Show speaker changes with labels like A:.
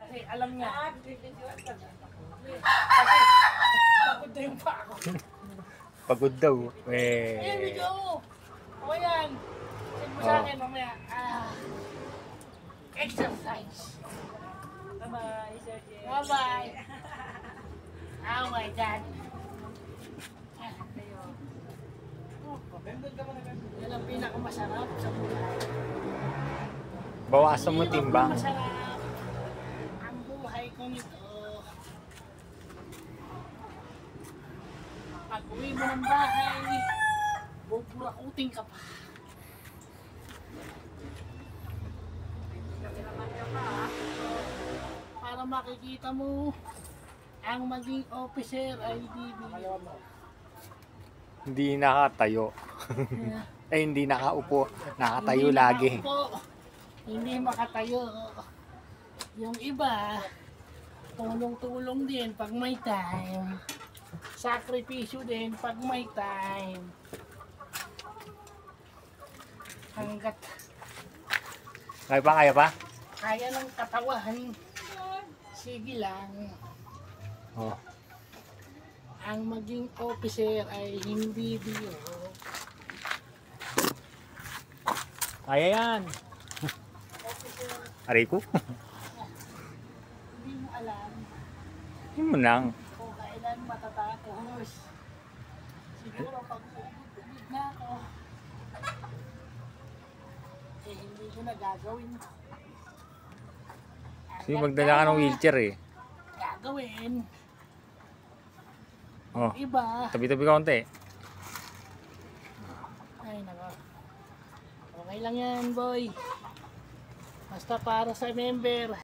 A: Kasi alam niya. Pagod na yung pa ako.
B: Pagod daw.
A: Video mo. O yan. Send mo sa akin mamaya. Exercise. Bye-bye, Sir Jay. Bye-bye. Oh my God. Yan ang pinakamasarap sa buhay.
B: Bawasan mo timbang.
A: Masarap ang buhay kong ito. Pag uwi mo ng bahay, buburakutin ka pa. Para makikita mo ang maging officer ay bibigyan mo.
B: Hindi nakatayo. Ay, hindi nakaupo. Nakatayo
A: Hindi
B: lagi.
A: nakaupo, hindi makatayo. Yung iba, tulong-tulong din pag may time. Sakripisyo din pag may time. Hanggat
B: Kaya pa, kaya pa?
A: kaya ng katawan, sige lang.
B: Oh.
A: Ang maging officer ay hindi biro.
B: Kaya yan. Aray ko.
A: Hindi mo alam
B: Hindi mo nang.
A: kung kailan matatapos. Siguro pag ubod na ako, eh hindi ko na gagawin.
B: Sige, magdala ka ng wheelchair eh.
A: Gagawin.
B: Oh.
A: Iba.
B: Tabi-tabi ka konti.
A: Ay nako. Okay lang yan, boy. Basta para sa member.